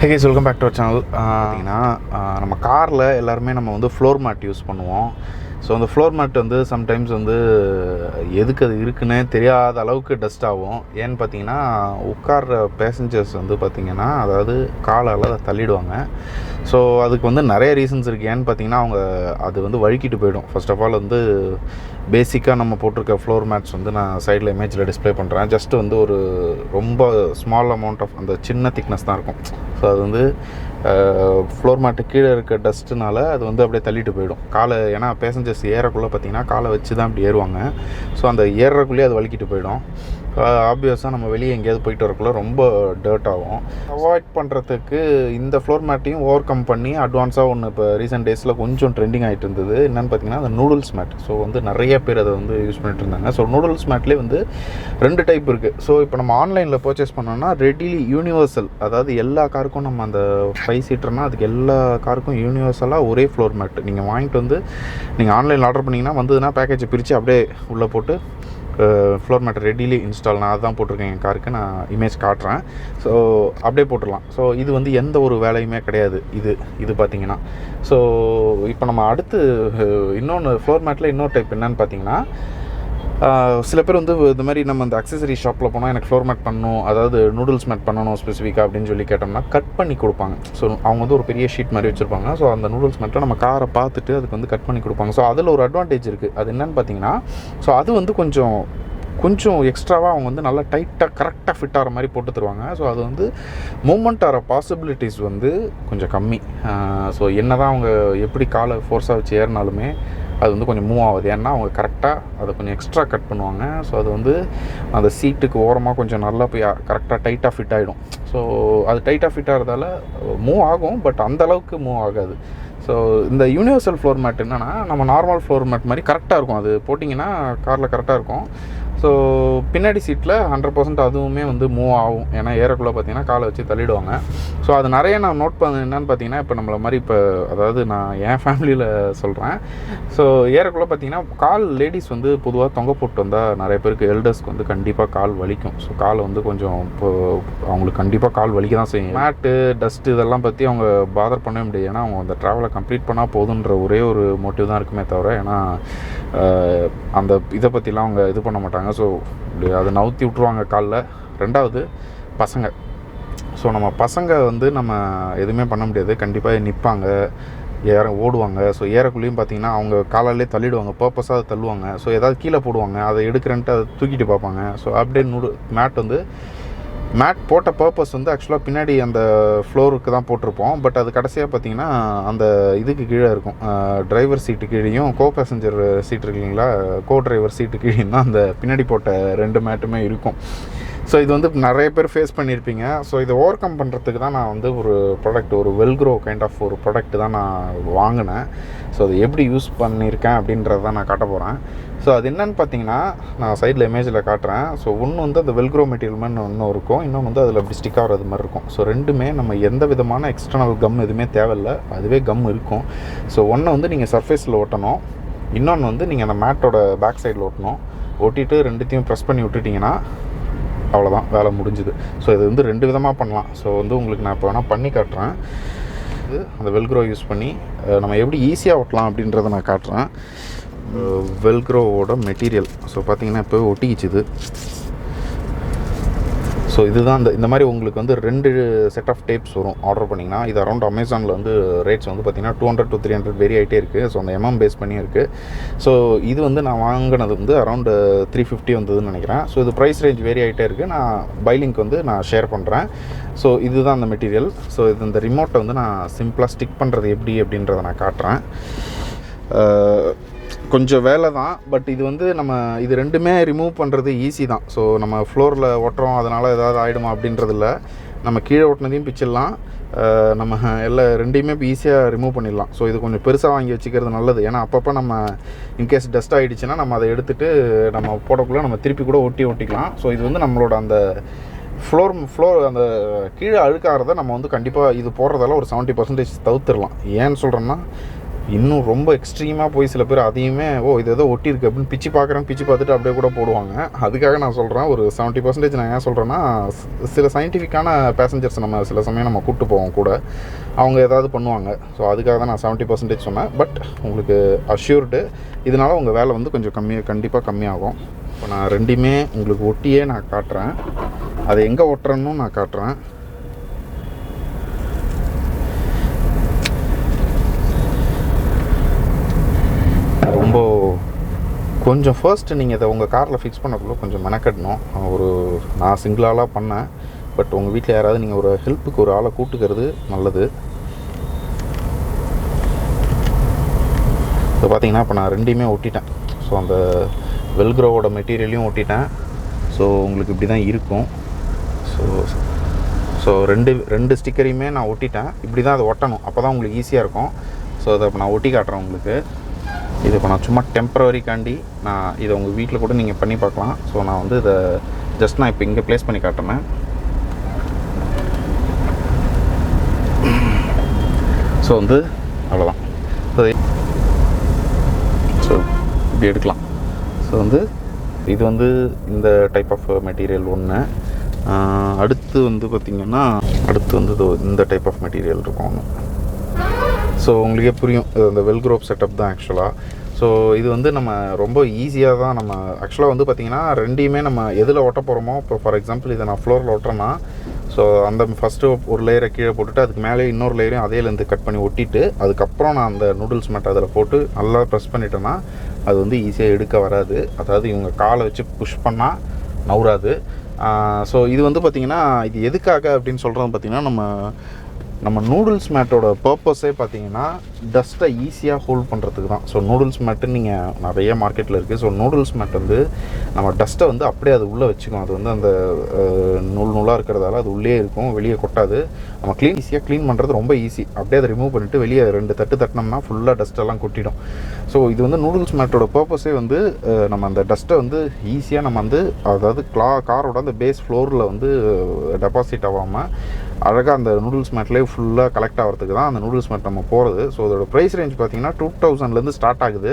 Hey guys, welcome back to our channel. பார்த்தீங்கன்னா நம்ம காரில் எல்லாருமே நம்ம வந்து ஃப்ளோர் மேட் யூஸ் பண்ணுவோம். ஸோ அந்த ஃப்ளோர் மேட் வந்து சம்டைம்ஸ் வந்து எதுக்கு அது இருக்குன்னே தெரியாத அளவுக்கு டஸ்ட் ஆகும். ஏன்னு பார்த்தீங்கன்னா உட்கார்ற பேசஞ்சர்ஸ் வந்து பார்த்திங்கன்னா அதாவது காலால் அதை தள்ளிடுவாங்க. ஸோ அதுக்கு வந்து நிறைய ரீசன்ஸ் இருக்குது. ஏன்னு பார்த்தீங்கன்னா அவங்க அது வந்து வழுக்கிட்டு போயிடும். ஃபர்ஸ்ட் ஆஃப் ஆல் வந்து பேசிக்காக நம்ம போட்டிருக்க ஃப்ளோர் மேட்ஸ் வந்து நான் சைடில் இமேஜில் டிஸ்பிளே பண்ணுறேன். ஜஸ்ட்டு வந்து ஒரு ரொம்ப ஸ்மால் அமௌண்ட் ஆஃப் அந்த சின்ன திக்னஸ் தான் இருக்கும். ஸோ அது வந்து ஃப்ளோர் மேட்டு கீழே இருக்க டஸ்ட்டுனால அது வந்து அப்படியே தள்ளிட்டு போயிடும் காலை. ஏன்னா பேசஞ்சர்ஸ் ஏறக்குள்ளே பார்த்திங்கன்னா காலை வச்சு தான் அப்படி ஏறுவாங்க. ஸோ அந்த ஏறுறக்குள்ளேயே அது வலிக்கிட்டு போயிடும். ஆப்வியஸாக நம்ம வெளியே எங்கேயாவது போயிட்டு வரக்குள்ள ரொம்ப டர்ட் ஆகும். அவாய்ட் பண்ணுறதுக்கு இந்த ஃப்ளோர் மேட்டையும் ஓவர் கம் பண்ணி அட்வான்ஸாக ஒன்று இப்போ ரீசெண்ட் டேஸில் கொஞ்சம் ட்ரெண்டிங் ஆகிட்டு இருந்தது. என்னென்னு பார்த்தீங்கன்னா அந்த நூடுல்ஸ் மேட். ஸோ வந்து நிறைய பேர் அதை வந்து யூஸ் பண்ணிட்டு இருந்தாங்க. ஸோ நூடுல்ஸ் மேட்லேயே வந்து 2 டைப் இருக்குது. ஸோ இப்போ நம்ம ஆன்லைனில் பர்ச்சேஸ் பண்ணோம்னா ரெடிலி யூனிவர்சல், அதாவது எல்லா காருக்கும் நம்ம அந்த 5 சீட்டர்னால் அதுக்கு எல்லா காருக்கும் யூனிவர்சலாக ஒரே ஃப்ளோர் மேட் நீங்கள் வாங்கிட்டு வந்து நீங்கள் ஆன்லைனில் ஆர்டர் பண்ணிங்கன்னா வந்ததுன்னா பேக்கேஜை பிரித்து அப்படியே உள்ளே போட்டு ஃப்ளோர் மேட் ரெடிலி இன்ஸ்டால். நான் அதான் போட்டிருக்கேன் என் காருக்கு. நான் இமேஜ் காட்டுறேன். ஸோ அப்படியே போட்டுடலாம். ஸோ இது வந்து எந்த ஒரு வேலையுமே கிடையாது. இது பார்த்திங்கன்னா ஸோ இப்போ நம்ம அடுத்து இன்னொன்று ஃப்ளோர் மேட்டில் இன்னொரு டைப் என்னன்னு பார்த்தீங்கன்னா சில பேர் வந்து இந்த மாதிரி நம்ம அந்த அக்சசரி ஷாப்பில் போனால் எனக்கு ஃப்ளோர் மேட் பண்ணணும், அதாவது நூடுல்ஸ் மேட் பண்ணணும் ஸ்பெசிஃபிக்காக அப்படின்னு சொல்லி கேட்டோம்னா கட் பண்ணி கொடுப்பாங்க. ஸோ அவங்க வந்து ஒரு பெரிய ஷீட் மாதிரி வச்சுருப்பாங்க. ஸோ அந்த நூடுல்ஸ் மேட்டை நம்ம காரை பார்த்துட்டு அதுக்கு வந்து கட் பண்ணி கொடுப்பாங்க. ஸோ அதில் ஒரு அட்வான்டேஜ் இருக்குது. அது என்னென்னு பார்த்தீங்கன்னா ஸோ அது வந்து கொஞ்சம் எக்ஸ்ட்ராவாக அவங்க வந்து நல்லா டைட்டாக கரெக்டாக ஃபிட் ஆகிற மாதிரி போட்டு தருவாங்க. ஸோ அது வந்து மூமெண்ட் ஆகிற பாசிபிலிட்டிஸ் வந்து கொஞ்சம் கம்மி. ஸோ என்ன தான் அவங்க எப்படி காலை ஃபோர்ஸாக வச்சு ஏறினாலுமே அது வந்து கொஞ்சம் மூவ் ஆகுது. ஏன்னா அவங்க கரெக்டாக அதை கொஞ்சம் எக்ஸ்ட்ரா கட் பண்ணுவாங்க. ஸோ அது வந்து அந்த சீட்டுக்கு ஓரமாக கொஞ்சம் நல்லா போய் கரெக்டாக டைட்டாக ஃபிட் ஆகிடும். ஸோ அது டைட்டாக ஃபிட் ஆகிறதால மூவ் ஆகும், பட் அந்தளவுக்கு மூவ் ஆகாது. ஸோ இந்த யூனிவர்சல் ஃப்ளோர் மேட் என்னென்னா நம்ம நார்மல் ஃப்ளோர் மேட் மாதிரி கரெக்டாக இருக்கும். அது போட்டிங்கன்னா காரில் கரெக்டாக இருக்கும். ஸோ பின்னாடி சீட்டில் 100% அதுவுமே வந்து மூவ் ஆகும். ஏன்னா ஏறக்குள்ளே பார்த்தீங்கன்னா காலை வச்சு தள்ளிடுவாங்க. ஸோ அது நிறைய நான் நோட் பண்ண என்னென்னு பார்த்தீங்கன்னா இப்போ நம்மளை மாதிரி இப்போ அதாவது நான் என் ஃபேமிலியில் சொல்கிறேன். ஸோ ஏறக்குள்ளே பார்த்தீங்கன்னா கால் லேடிஸ் வந்து பொதுவாக தொங்க போட்டு வந்தால் நிறைய பேருக்கு எல்டர்ஸ்க்கு வந்து கண்டிப்பாக கால் வலிக்கும். ஸோ கால் வந்து கொஞ்சம் இப்போ அவங்களுக்கு கண்டிப்பாக கால் வலிக்க தான் செய்யும். மேட்டு டஸ்ட்டு இதெல்லாம் பற்றி அவங்க பாதர் பண்ணவே முடியாது. ஏன்னா அவங்க அந்த ட்ராவலை கம்ப்ளீட் பண்ணால் போதுன்ற ஒரே ஒரு மோட்டிவ் தான் இருக்குமே தவிர, ஏன்னா அந்த இதை பற்றிலாம் அவங்க இது பண்ண மாட்டாங்க. ஸோ அதை நவுத்தி விட்ருவாங்க காலில். ரெண்டாவது பசங்க. ஸோ நம்ம பசங்க வந்து நம்ம எதுவுமே பண்ண முடியாது. கண்டிப்பாக நிற்பாங்க, ஓடுவாங்க. ஸோ ஏறக்குள்ளேயும் பார்த்திங்கன்னா அவங்க காலாலே தள்ளிடுவாங்க, பர்பஸாக அதை தள்ளுவாங்க. ஸோ ஏதாவது கீழே போடுவாங்க, அதை எடுக்கிறேன்ட்டு அதை தூக்கிட்டு பார்ப்பாங்க. ஸோ அப்படியே மேட் போட்ட பர்பஸ் வந்து ஆக்சுவலாக பின்னாடி அந்த ஃப்ளோருக்கு தான் போட்டிருப்போம். பட் அது கடைசியாக பார்த்திங்கன்னா அந்த இதுக்கு கீழே இருக்கும். டிரைவர் சீட்டு கீழேயும் கோ பேசஞ்சர் சீட் இருக்குங்களா, கோ டிரைவர் சீட்டு கீழேயும் தான் அந்த பின்னாடி போட்ட 2 மேட்டுமே இருக்கும். ஸோ இது வந்து நிறைய பேர் ஃபேஸ் பண்ணியிருப்பீங்க. ஸோ இதை ஓவர் கம் பண்ணுறதுக்கு தான் நான் வந்து ஒரு வெல்க்ரோ கைண்ட் ஆஃப் ஒரு ப்ராடக்ட் தான் நான் வாங்கினேன். ஸோ அது எப்படி யூஸ் பண்ணியிருக்கேன் அப்படின்றத தான் நான் காட்ட போகிறேன். ஸோ அது என்னென்னு பார்த்தீங்கன்னா நான் சைடில் இமேஜில் காட்டுறேன். ஸோ ஒன்று வந்து அந்த வெல்க்ரோ மெட்டீரியல் மாதிரி ஒன்று இருக்கும், இன்னொன்று வந்து அதில் அப்படி ஸ்டிக் ஆகிறது மாதிரி இருக்கும். ஸோ ரெண்டுமே நம்ம எந்த விதமான எக்ஸ்டர்னல் கம் எதுவுமே தேவையில்லை, அதுவே கம் இருக்கும். ஸோ ஒன்று வந்து நீங்கள் சர்ஃபேஸில் ஒட்டணும், இன்னொன்று வந்து நீங்கள் அந்த மேட்டோட பேக் சைடில் ஒட்டணும். ஒட்டிட்டு ரெண்டுத்தையும் ப்ரெஸ் பண்ணி விட்டுட்டிங்கன்னா அவ்வளோதான், வேலை முடிஞ்சுது. ஸோ இது வந்து 2 விதமாக பண்ணலாம். ஸோ வந்து உங்களுக்கு நான் இப்போ வேணால் பண்ணி காட்டுறேன். இது அந்த வெல்க்ரோ யூஸ் பண்ணி நம்ம எப்படி ஈஸியாக ஒட்டலாம் அப்படின்றத நான் காட்டுறேன். வெல்க்ரோவோட மெட்டீரியல் ஸோ பார்த்திங்கன்னா இப்போ ஒட்டிக்கிச்சுது. ஸோ இதுதான் இந்த மாதிரி உங்களுக்கு வந்து 2 செட் ஆஃப் டேப்ஸ் வரும் ஆர்டர் பண்ணிங்கன்னா. இது அரௌண்ட் அமேசானில் வந்து ரேட்ஸ் வந்து பார்த்திங்கன்னா 200 to 300 வேரி ஆகிட்டே இருக்குது. ஸோ அந்த பேஸ் பண்ணி இருக்குது. ஸோ இது வந்து நான் வாங்கினது வந்து அரௌண்ட் 350 வந்ததுன்னு நினைக்கிறேன். ஸோ இது ப்ரைஸ் ரேஞ்ச் வேரி ஆகிட்டே இருக்குது. நான் பை லிங்க் வந்து நான் ஷேர் பண்ணுறேன். ஸோ இதுதான் அந்த மெட்டீரியல். ஸோ இது இந்த ரிமோட்டை வந்து நான் சிம்பிளாக ஸ்டிக் பண்ணுறது எப்படி அப்படின்றத நான் காட்டுறேன். கொஞ்சம் வேலை தான், பட் இது வந்து நம்ம இது 2மே ரிமூவ் பண்ணுறது ஈஸி தான். ஸோ நம்ம ஃப்ளோரில் ஒட்டுறோம் அதனால் ஏதாவது ஆகிடுமா அப்படின்றதில்ல. நம்ம கீழே ஒட்டினதையும் பிச்சிடலாம், நம்ம எல்லாம் 2டையுமே இப்போ ஈஸியாக ரிமூவ் பண்ணிடலாம். ஸோ இது கொஞ்சம் பெருசாக வாங்கி வச்சுக்கிறது நல்லது. ஏன்னா அப்பப்போ நம்ம இன்கேஸ் டஸ்ட் ஆகிடுச்சுன்னா நம்ம அதை எடுத்துகிட்டு நம்ம போடக்குள்ளே நம்ம திருப்பி கூட ஒட்டிக்கலாம். ஸோ இது வந்து நம்மளோட அந்த ஃப்ளோர் அந்த கீழே அழுக்காகிறத நம்ம வந்து கண்டிப்பாக இது போடுறதால ஒரு 70% தவிர்த்துடலாம். ஏன்னு சொல்கிறேன்னா இன்னும் ரொம்ப எக்ஸ்ட்ரீமாக போய் சில பேர் அதையுமே இது ஏதோ ஒட்டியிருக்கு அப்படின்னு பிச்சு பார்த்துட்டு அப்படியே கூட போடுவாங்க. அதுக்காக நான் சொல்கிறேன், ஒரு 70% நான் ஏன் சொல்கிறேன்னா, சில சயின்டிஃபிக்கான பேசஞ்சர்ஸ் நம்ம சில சமயம் நம்ம கூப்பிட்டு போவோம் கூட, அவங்க ஏதாவது பண்ணுவாங்க. ஸோ அதுக்காக தான் நான் 70% சொன்னேன். பட் உங்களுக்கு அஷ்யூர்டு இதனால் உங்கள் வேலை வந்து கொஞ்சம் கண்டிப்பாக கம்மியாகும். இப்போ நான் ரெண்டுமே உங்களுக்கு ஒட்டியே நான் காட்டுறேன், அதை எங்கே ஒட்டுறேன்னு நான் காட்டுறேன். ரொம்ப கொஞ்சம் ஃபர்ஸ்ட்டு நீங்கள் இதை உங்கள் காரில் ஃபிக்ஸ் பண்ணக்குள்ளே கொஞ்சம் மெனக்கட்டணும். நான் சிங்கிளாலாம் பண்ணேன். பட் உங்கள் வீட்டில் யாராவது நீங்கள் ஒரு ஹெல்ப்புக்கு ஒரு ஆளை கூட்டுக்கிறது நல்லது. இப்போ பார்த்தீங்கன்னா இப்போ நான் ரெண்டையுமே ஒட்டிட்டேன். ஸோ அந்த வெல்க்ரோவோட மெட்டீரியலையும் ஒட்டிட்டேன். ஸோ உங்களுக்கு இப்படி தான் இருக்கும். ஸோ ரெண்டு ஸ்டிக்கரையுமே நான் ஒட்டிட்டேன். இப்படி தான் அதை ஒட்டணும், அப்போ தான் உங்களுக்கு ஈஸியாக இருக்கும். ஸோ அதை இப்போ நான் ஒட்டி காட்டுறேன் உங்களுக்கு. இது இப்போ நான் சும்மா டெம்பரவரிக்காண்டி நான் இதை உங்கள் வீட்டில் கூட நீங்கள் பண்ணி பார்க்கலாம். ஸோ நான் வந்து இதை ஜஸ்ட் நான் இப்போ இங்கே ப்ளேஸ் பண்ணி காட்டுறேன். ஸோ வந்து அவ்வளோதான். ஸோ இப்படி எடுக்கலாம். ஸோ வந்து இது வந்து இந்த டைப் ஆஃப் மெட்டீரியல் ஒன்று. அடுத்து வந்து பார்த்திங்கன்னா இந்த டைப் ஆஃப் மெட்டீரியல் இருக்கும் ஒன்று. ஸோ உங்களுக்கே புரியும், இந்த வெல்க்ரோ செட்டப் தான் ஆக்சுவலாக. ஸோ இது வந்து நம்ம ரொம்ப ஈஸியாக தான் நம்ம ஆக்சுவலாக வந்து பார்த்திங்கன்னா ரெண்டையுமே நம்ம எதில் ஒட்ட போகிறோமோ, இப்போ ஃபார் எக்ஸாம்பிள் இதை நான் ஃப்ளோரில் ஒட்டுறேன்னா, ஸோ அந்த ஃபஸ்ட்டு ஒரு லேயரை கீழே போட்டுட்டு அதுக்கு மேலே இன்னொரு லேயரையும் அதேலேருந்து கட் பண்ணி ஒட்டிட்டு அதுக்கப்புறம் நான் அந்த நூடுல்ஸ் மேட் அதில் போட்டு நல்லா ப்ரெஸ் பண்ணிட்டேன்னா அது வந்து ஈஸியாக எடுக்க வராது. அதாவது இவங்க காலை வச்சு புஷ் பண்ணால் நவுறாது. ஸோ இது வந்து பார்த்திங்கன்னா இது எதுக்காக அப்படின்னு சொல்கிறது பார்த்திங்கன்னா, நம்ம நூடுல்ஸ் மேட்டோட பர்பஸே பார்த்திங்கன்னா டஸ்ட்டை ஈஸியாக ஹோல்ட் பண்ணுறதுக்கு தான். ஸோ நூடுல்ஸ் மேட்டு நீங்கள் நிறைய மார்க்கெட்டில் இருக்குது. ஸோ நூடுல்ஸ் மேட் வந்து நம்ம டஸ்ட்டை வந்து அப்படியே அது உள்ளே வச்சுக்கும். அது வந்து அந்த நூலாக இருக்கிறதால அது உள்ளே இருக்கும், வெளியே கொட்டாது. நம்ம ஈஸியாக க்ளீன் பண்ணுறது ரொம்ப ஈஸி. அப்படியே அதை ரிமூவ் பண்ணிவிட்டு வெளியே 2 தட்டு தட்டினோம்னா ஃபுல்லாக டஸ்ட்டெல்லாம் கொட்டிடும். ஸோ இது வந்து நூடுல்ஸ் மேட்டோட பர்பஸே வந்து நம்ம அந்த டஸ்ட்டை வந்து ஈஸியாக நம்ம வந்து அதாவது காரோட அந்த பேஸ் ஃப்ளோரில் வந்து டெபாசிட் ஆகாமல் அழகாக அந்த நூடுல்ஸ் மேட்லேயே ஃபுல்லாக கலெக்ட் ஆகிறதுக்கு தான் அந்த நூடுல்ஸ் மேட் நம்ம போகிறது. ஸோ அதோட ப்ரைஸ் ரேஞ்ச் பார்த்திங்கன்னா 2000லேருந்து ஸ்டார்ட் ஆகுது.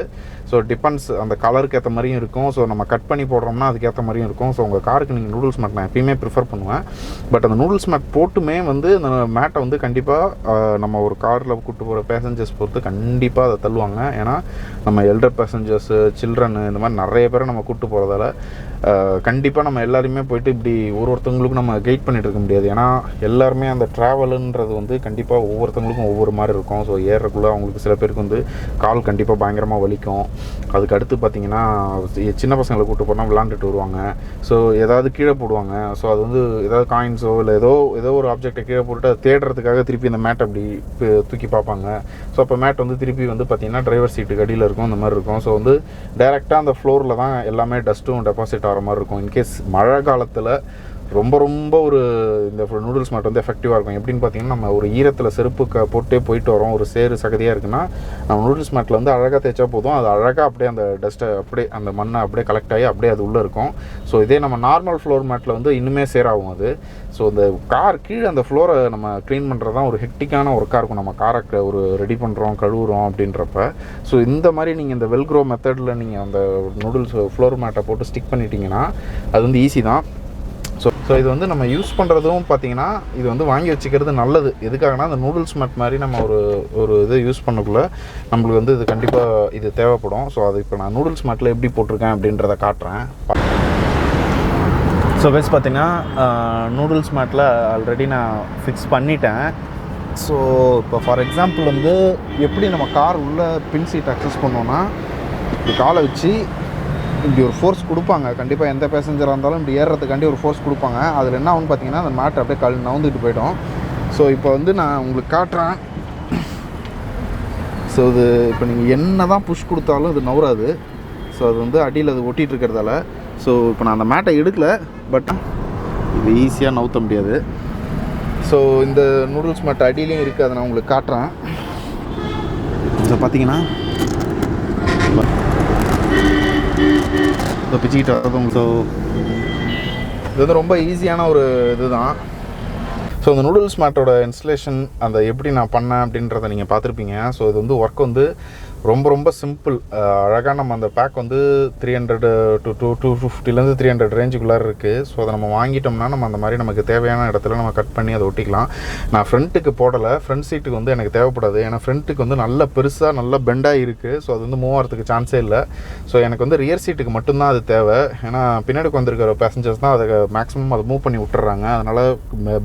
ஸோ டிபெண்ட்ஸ், அந்த கலருக்கு ஏற்ற மாதிரியும் இருக்கும். ஸோ நம்ம கட் பண்ணி போடுறோம்னா அதுக்கேற்ற மாதிரியும் இருக்கும். ஸோ உங்கள் காருக்கு நீங்கள் நூடுல்ஸ் மேட் நான் எப்பயுமே ப்ரிஃபர் பண்ணுவேன். பட் அந்த நூடுல்ஸ் மேட் போட்டுமே வந்து அந்த மேட்டை வந்து கண்டிப்பாக நம்ம ஒரு காரில் கூப்பிட்டு போகிற பேசஞ்சர்ஸ் பொறுத்து கண்டிப்பாக அதை தள்ளுவாங்க. ஏன்னா நம்ம எல்டர் பேசஞ்சர்ஸு, சில்ட்ரனு, இந்த மாதிரி நிறைய பேரை நம்ம கூப்பிட்டு போகிறதால கண்டிப்பாக நம்ம எல்லாருமே போய்ட்டு இப்படி ஒருத்தவங்களுக்கும் நம்ம கைட் பண்ணிகிட்டு இருக்க முடியாது. ஏன்னா எல்லாருமே அந்த ட்ராவலுன்றது வந்து கண்டிப்பாக ஒவ்வொருத்தவங்களுக்கும் ஒவ்வொரு மாதிரி இருக்கும். ஸோ ஏறக்குள்ளே அவங்களுக்கு சில பேருக்கு வந்து கால் கண்டிப்பாக பயங்கரமாக வலிக்கும். அதுக்கு அடுத்து பார்த்திங்கன்னா சின்ன பசங்களை கூப்பிட்டு போனால் விளாண்டுட்டு வருவாங்க. ஸோ ஏதாவது கீழே போடுவாங்க. ஸோ அது வந்து ஏதாவது காயின்ஸோ இல்லை ஏதோ ஒரு ஆப்ஜெக்டை கீழே போட்டு அதை தேடுறதுக்காக திருப்பி இந்த மேட்டை அப்படி தூக்கி பார்ப்பாங்க. ஸோ அப்போ மேட் வந்து திருப்பி வந்து பார்த்திங்கன்னா டிரைவர் சீட்டுக்கு அடியில் இருக்கும், இந்த மாதிரி இருக்கும். ஸோ வந்து டைரெக்டாக அந்த ஃப்ளோரில் தான் எல்லாமே டஸ்ட்டும் டெபாசிட் ஆகிற மாதிரி இருக்கும். இன்கேஸ் மழை காலத்தில் ரொம்ப ஒரு இந்த நூடுல்ஸ் மேட் வந்து எஃபெக்டிவாக இருக்கும். எப்படின்னு பார்த்தீங்கன்னா, நம்ம ஒரு ஈரத்தில் செருப்பு போட்டே போயிட்டு வரோம், ஒரு சேறு சகதியாக இருக்குன்னா நம்ம நூடுல்ஸ் மேட்டில் வந்து அழகாக தேய்ச்சா போதும், அது அழகாக அப்படியே அந்த டஸ்ட்டை அப்படியே அந்த மண்ணை அப்படியே கலெக்ட் ஆகி அப்படியே அது உள்ளே இருக்கும். ஸோ இதே நம்ம நார்மல் ஃப்ளோர் மேட்டில் வந்து இன்னுமே சேராகும் அது. ஸோ இந்த கார் கீழே அந்த ஃப்ளோரை நம்ம க்ளீன் பண்ணுறது தான் ஒரு ஹெக்டிக்கான ஒர்க்காக இருக்கும். நம்ம காரை ஒரு ரெடி பண்ணுறோம், கழுவுறோம் அப்படின்றப்ப. ஸோ இந்த மாதிரி நீங்கள் இந்த வெல்க்ரோ மெத்தடில் நீங்கள் அந்த நூடுல்ஸ் ஃப்ளோர் மேட்டை போட்டு ஸ்டிக் பண்ணிட்டீங்கன்னா அது வந்து ஈஸி தான். ஸோ இது வந்து நம்ம யூஸ் பண்ணுறதும் பார்த்திங்கன்னா இது வந்து வாங்கி வச்சுக்கிறது நல்லது. எதுக்காகனா அந்த நூடுல்ஸ் மேட் மாதிரி நம்ம ஒரு இது யூஸ் பண்ணக்குள்ளே நம்மளுக்கு வந்து இது கண்டிப்பாக இது தேவைப்படும். ஸோ அது இப்போ நான் நூடுல்ஸ் மேட்டில் எப்படி போட்டிருக்கேன் அப்படின்றத காட்டுறேன். ஸோ பெஸ்ட் பார்த்திங்கன்னா நூடுல்ஸ் மேட்டில் ஆல்ரெடி நான் ஃபிக்ஸ் பண்ணிட்டேன். ஸோ இப்போ ஃபார் எக்ஸாம்பிள் வந்து எப்படி நம்ம கார் உள்ள பின் சீட் அக்சஸ் பண்ணோன்னா இப்படி காலை வச்சு இப்படி ஒரு ஃபோர்ஸ் கொடுப்பாங்க. கண்டிப்பாக எந்த பேசஞ்சராக இருந்தாலும் இப்படி ஏறுறதுக்காண்டி ஒரு ஃபோர்ஸ் கொடுப்பாங்க. அதில் என்ன ஆகுன்னு பார்த்தீங்கன்னா அந்த மேட் அப்படியே நவுந்துட்டு போய்டும். ஸோ இப்போ வந்து நான் உங்களுக்கு காட்டுறேன். ஸோ இது இப்போ நீங்கள் என்ன தான் புஷ் கொடுத்தாலும் இது நவுறாது. ஸோ அது வந்து அடியில் அது ஒட்டிகிட்டு இருக்கிறதால. ஸோ இப்போ நான் அந்த மேட்டை எடுக்கலை, பட் இது ஈஸியாக நவுத்த முடியாது. ஸோ இந்த நூடுல்ஸ் மேட் அடியிலையும் இருக்குது, அதை நான் உங்களுக்கு காட்டுறேன். ஸோ பார்த்தீங்கன்னா ஸோ பிச்சுக்கிட்டு வரதும். ஸோ இது வந்து ரொம்ப ஈஸியான ஒரு இது தான். ஸோ இந்த நூடுல்ஸ் மேட்டோட இன்ஸ்டலேஷன் அந்த எப்படி நான் பண்ணேன் அப்படின்றத நீங்கள் பார்த்துருப்பீங்க. ஸோ இது வந்து ஒர்க் வந்து ரொம்ப ரொம்ப சிம்பிள். அழகாக நம்ம அந்த பேக் வந்து 300 to 250 300 ரேஞ்சுக்குள்ளார இருக்குது. ஸோ அதை நம்ம வாங்கிட்டோம்னா நம்ம அந்த மாதிரி நமக்கு தேவையான இடத்துல நம்ம கட் பண்ணி அதை ஒட்டிக்கலாம். நான் ஃப்ரண்ட்டுக்கு போடலை, ஃப்ரண்ட் சீட்டுக்கு வந்து எனக்கு தேவைப்படாது. ஏன்னா ஃப்ரண்ட்டுக்கு வந்து நல்ல பெருசாக நல்ல பெண்டாக இருக்குது. ஸோ அது வந்து மூவ் ஆகிறதுக்கு சான்ஸே இல்லை. ஸோ எனக்கு வந்து ரியர் சீட்டுக்கு மட்டும்தான் அது தேவை. ஏன்னா பின்னாடி வந்திருக்கிற பேசஞ்சர்ஸ் தான் அதை மேக்ஸிமம் அதை மூவ் பண்ணி விட்டுறாங்க. அதனால்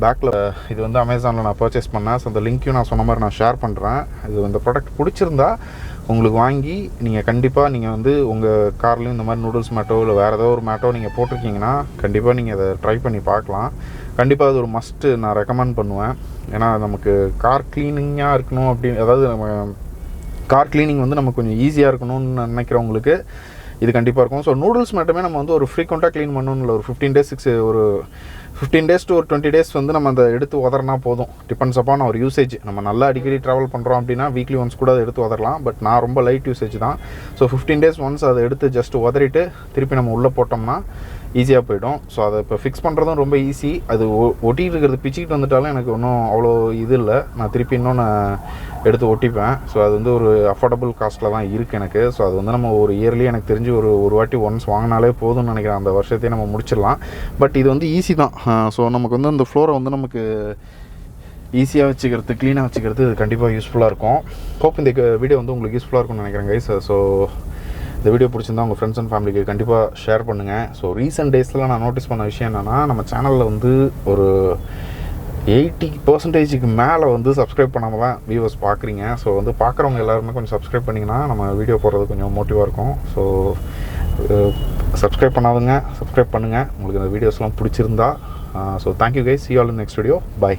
பேக்கில் இது வந்து அமேசானில் நான் பர்ச்சேஸ் பண்ணேன். ஸோ அந்த லிங்க்கையும் நான் சொன்ன மாதிரி நான் ஷேர் பண்ணுறேன். இது இந்த ப்ராடக்ட் பிடிச்சிருந்தா உங்களுக்கு வாங்கி நீங்கள் கண்டிப்பாக நீங்கள் வந்து உங்கள் கார்லேயும் இந்த மாதிரி நூடுல்ஸ் மேட்டோ இல்லை வேறு ஏதோ ஒரு மேட்டோ நீங்கள் போட்டிருக்கீங்கன்னா கண்டிப்பாக நீங்கள் அதை ட்ரை பண்ணி பார்க்கலாம். கண்டிப்பாக அது ஒரு மஸ்ட்டு நான் ரெக்கமெண்ட் பண்ணுவேன். ஏன்னா நமக்கு கார் க்ளீனிங்காக இருக்கணும் அப்படின்னு, அதாவது நம்ம கார் க்ளீனிங் வந்து நமக்கு கொஞ்சம் ஈஸியாக இருக்கணும்னு நினைக்கிறவங்களுக்கு இது கண்டிப்பாக இருக்கும். ஸோ நூடுல்ஸ் மட்டுமே நம்ம வந்து ஒரு ஃப்ரீக்வெண்ட்டாக க்ளீன் பண்ணணும் இல்லை, ஒரு 15 days ஒரு 15 days to ஒரு 20 days வந்து நம்ம அதை எடுத்து உதறினா போதும். டிபெண்ட்ஸ் அப்பான் ஒரு யூசேஜ். நம்ம நல்லா அடிக்கடி ட்ராவல் பண்ணுறோம் அப்படின்னா வீக்லி ஒன்ஸ் கூட அதை எடுத்து உதறலாம். பட் நான் ரொம்ப லைட் யூசேஜ் தான். ஸோ 15 days ஒன்ஸ் அதை எடுத்து ஜஸ்ட் உதறிட்டு திருப்பி நம்ம உள்ளே போட்டோம்னா ஈஸியாக போய்டும். ஸோ அதை இப்போ ஃபிக்ஸ் பண்ணுறதும் ரொம்ப ஈஸி. அது ஒட்டிகிட்டு இருக்கிறது பிச்சுக்கிட்டு வந்துட்டாலும் எனக்கு ஒன்றும் அவ்வளோ இது இல்லை. நான் திருப்பி இன்னும் நான் எடுத்து ஒட்டிப்பேன். ஸோ அது வந்து ஒரு அஃபோர்டபுள் காஸ்ட்டில் தான் இருக்குது எனக்கு. ஸோ அது வந்து நம்ம ஒரு இயர்லி எனக்கு தெரிஞ்சு ஒரு வாட்டி ஒன்ஸ் வாங்கினாலே போதும்னு நினைக்கிறேன். அந்த வருஷத்தையே நம்ம முடிச்சிடலாம். பட் இது வந்து ஈஸி தான். ஸோ நமக்கு வந்து அந்த ஃப்ளோரை வந்து நமக்கு ஈஸியாக வச்சுக்கிறது, க்ளீனாக வச்சுக்கிறது இது கண்டிப்பாக யூஸ்ஃபுல்லாக இருக்கும். ஹோப் இந்த வீடியோ வந்து உங்களுக்கு யூஸ்ஃபுல்லாக இருக்கும்னு நினைக்கிறேன் கைஸ். ஸோ இந்த வீடியோ பிடிச்சிருந்தா உங்கள் ஃப்ரெண்ட்ஸ் அண்ட் ஃபேமிலிக்கு கண்டிப்பாக ஷேர் பண்ணுங்கள். ஸோ ரீசெண்ட் டேஸில் நான் நோட்டீஸ் பண்ண விஷயம் என்னென்னா, நம்ம சேனலில் வந்து ஒரு 80% மேலே வந்து சப்ஸ்கிரைப் பண்ணாமல் தான் வியூவர்ஸ் பார்க்குறீங்க. ஸோ வந்து பார்க்குறவங்க எல்லாருமே கொஞ்சம் சப்ஸ்கிரைப் பண்ணிங்கன்னா நம்ம வீடியோ போடுறது கொஞ்சம் மோட்டிவாக இருக்கும். ஸோ சப்ஸ்கிரைப் பண்ணாதுங்க, சப்ஸ்கிரைப் பண்ணுங்கள் உங்களுக்கு இந்த வீடியோஸ்லாம் பிடிச்சிருந்தா. So thank you guys. see you all in next video. Bye.